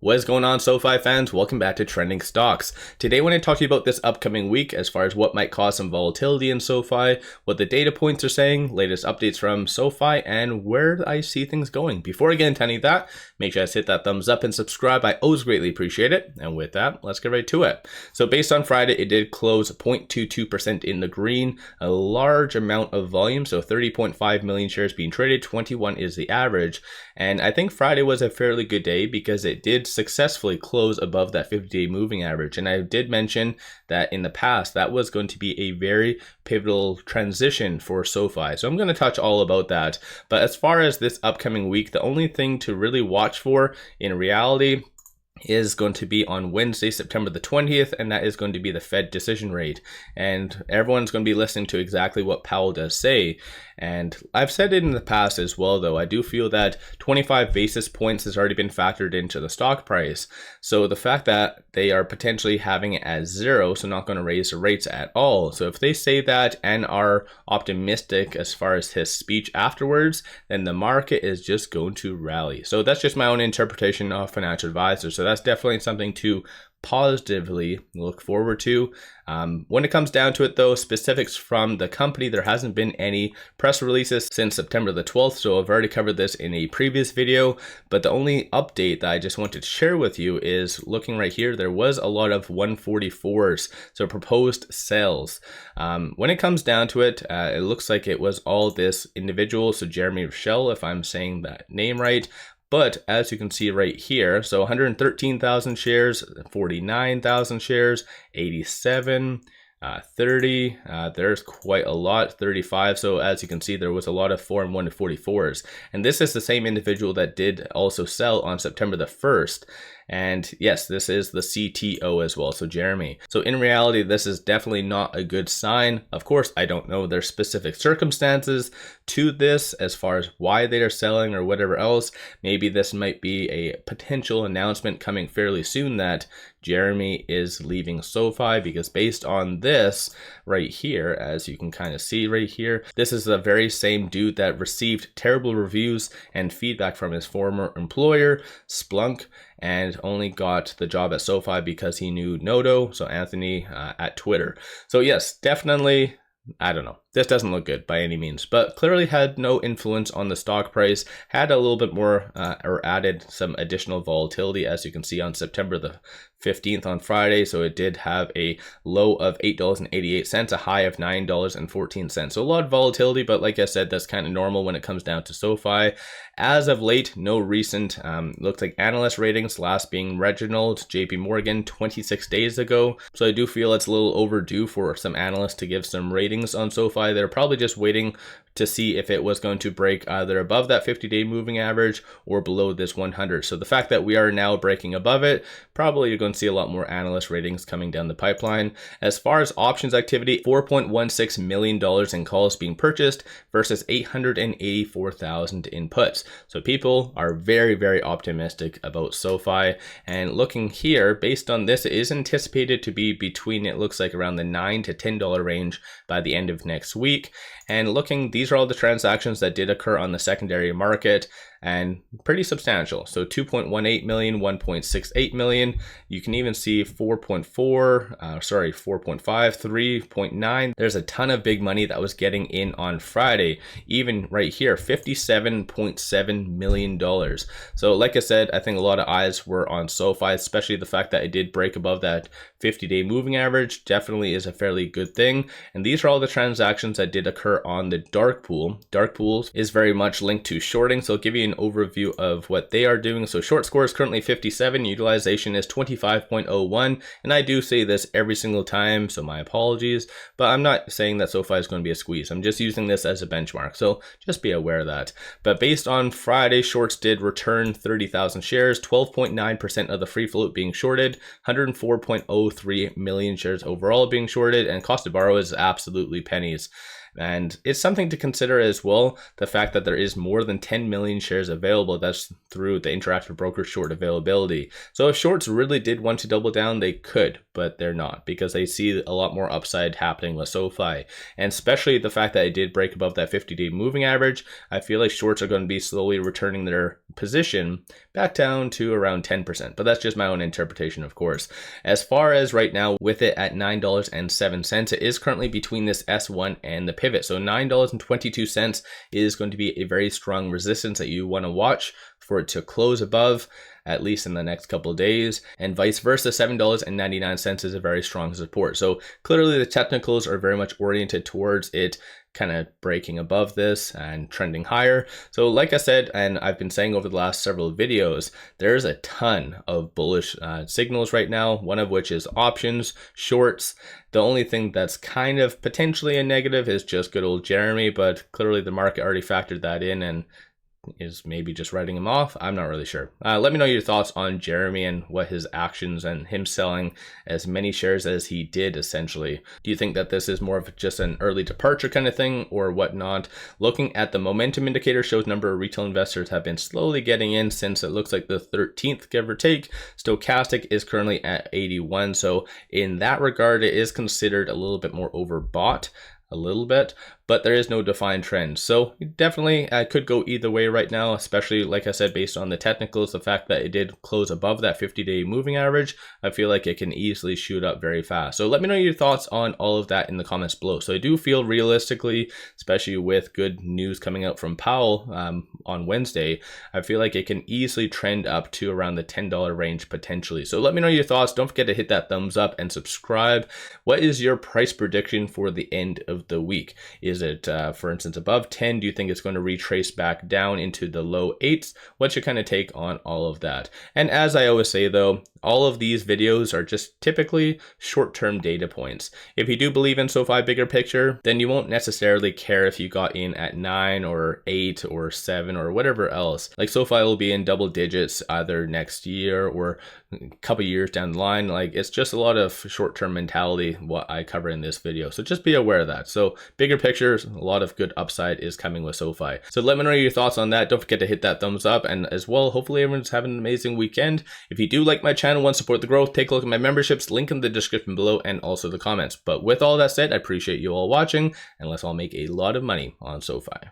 What is going on, SoFi fans? Welcome back to Trending Stocks. Today I want to talk to you about this upcoming week as far as what might cause some volatility in SoFi, what the data points are saying, latest updates from SoFi, and where I see things going. Before I get into any of that, make sure you guys hit that thumbs up and subscribe. I always greatly appreciate it. And with that, let's get right to it. So based on Friday, it did close 0.22% in the green, a large amount of volume. So 30.5 million shares being traded, 21 is the average. And I think Friday was a fairly good day because it did successfully close above that 50-day moving average. And I did mention that in the past, that was going to be a very pivotal transition for SoFi. So I'm going to touch all about that. But as far as this upcoming week, the only thing to really watch for in reality is going to be on Wednesday, September the 20th, and that is going to be the Fed decision rate. And everyone's going to be listening to exactly what Powell does say. And I've said it in the past as well, though, I do feel that 25 basis points has already been factored into the stock price. So the fact that they are potentially having it as zero, so not going to raise the rates at all. So if they say that and are optimistic as far as his speech afterwards, then the market is just going to rally. So that's just my own interpretation of financial advisors. So that's definitely something to positively look forward to. When it comes down to it though, specifics from the company, there hasn't been any press releases since September the 12th. So I've already covered this in a previous video, but the only update that I just wanted to share with you is looking right here, there was a lot of 144s, so proposed sales. When it comes down to it, it looks like it was all this individual, so 𝗪𝗓𝗧𝗛, if I'm saying that name right. But as you can see right here, so 113,000 shares, 49,000 shares, 87, 30, there's quite a lot, 35. So as you can see, there was a lot of 4 and 144s. And this is the same individual that did also sell on September the 1st. And yes, this is the CTO as well, so Jeremy. So in reality, this is definitely not a good sign. Of course, I don't know their specific circumstances to this as far as why they are selling or whatever else. Maybe this might be a potential announcement coming fairly soon that Jeremy is leaving SoFi, because based on this right here, as you can kind of see right here, this is the very same dude that received terrible reviews and feedback from his former employer, Splunk, and only got the job at SoFi because he knew Noto, so Anthony at Twitter. So yes, definitely, I don't know. This doesn't look good by any means, but clearly had no influence on the stock price, had a little bit more or added some additional volatility, as you can see on September the 15th on Friday. So it did have a low of $8.88, a high of $9.14. So a lot of volatility, but like I said, that's kind of normal when it comes down to SoFi. As of late, no recent, looks like analyst ratings, last being Reginald, JP Morgan, 26 days ago. So I do feel it's a little overdue for some analysts to give some ratings on SoFi. They're probably just waiting to see if it was going to break either above that 50-day moving average or below this 100. So the fact that we are now breaking above it, probably you're going to see a lot more analyst ratings coming down the pipeline. As far as options activity, $4.16 million in calls being purchased versus 884,000 in puts. So people are very, very optimistic about SoFi. And looking here, based on this, it is anticipated to be between, it looks like around the $9 to $10 range by the end of next week. And looking, these are all the transactions that did occur on the secondary market, and pretty substantial. So 2.18 million, 1.68 million. You can even see 4.5, 3.9. There's a ton of big money that was getting in on Friday. Even right here, $57.7 million. So like I said, I think a lot of eyes were on SoFi, especially the fact that it did break above that 50-day moving average. Definitely is a fairly good thing. And these are all the transactions that did occur on the dark pool. Dark pools is very much linked to shorting. So I'll give you an overview of what they are doing. So short score is currently 57, utilization is 25.01, and I do say this every single time, so my apologies, but I'm not saying that SoFi is going to be a squeeze. I'm just using this as a benchmark, so just be aware of that. But based on Friday, shorts did return 30,000 shares, 12.9% of the free float being shorted, 104.03 million shares overall being shorted, and cost to borrow is absolutely pennies. And it's something to consider as well, the fact that there is more than 10 million shares available. That's through the Interactive Broker short availability. So if shorts really did want to double down, they could, but they're not, because they see a lot more upside happening with SoFi. And especially the fact that it did break above that 50-day moving average, I feel like shorts are going to be slowly returning their position back down to around 10%. But that's just my own interpretation, of course. As far as right now, with it at $9.07, it is currently between this S1 and the pivot. So $9.22 is going to be a very strong resistance that you want to watch for it to close above, at least in the next couple of days, and vice versa. $7.99 is a very strong support. So clearly the technicals are very much oriented towards it kind of breaking above this and trending higher. So like I said, and I've been saying over the last several videos, there's a ton of bullish signals right now, one of which is options, shorts. The only thing that's kind of potentially a negative is just good old Jeremy, but clearly the market already factored that in and is maybe just writing him off. I'm not really sure. Let me know your thoughts on Jeremy and what his actions and him selling as many shares as he did essentially. Do you think that this is more of just an early departure kind of thing or whatnot? Looking at the momentum indicator shows number of retail investors have been slowly getting in since it looks like the 13th, give or take. Stochastic is currently at 81. So in that regard, it is considered a little bit more overbought. A little bit, but there is no defined trend. So definitely could go either way right now, especially like I said, based on the technicals, the fact that it did close above that 50-day moving average, I feel like it can easily shoot up very fast. So let me know your thoughts on all of that in the comments below. So I do feel realistically, especially with good news coming out from Powell on Wednesday, I feel like it can easily trend up to around the $10 range potentially. So let me know your thoughts. Don't forget to hit that thumbs up and subscribe. What is your price prediction for the end of the week? Is it, for instance, above 10? Do you think it's going to retrace back down into the low 8s? What's your kind of take on all of that? And as I always say though, all of these videos are just typically short-term data points. If you do believe in SoFi bigger picture, then you won't necessarily care if you got in at 9 or 8 or 7 or whatever else. Like SoFi will be in double digits either next year or a couple years down the line. Like it's just a lot of short-term mentality what I cover in this video. So just be aware of that. So bigger picture, a lot of good upside is coming with SoFi. So let me know your thoughts on that. Don't forget to hit that thumbs up, and as well, hopefully everyone's having an amazing weekend. If you do like my channel, want to support the growth, take a look at my memberships, link in the description below and also the comments. But with all that said, I appreciate you all watching, and let's all make a lot of money on SoFi.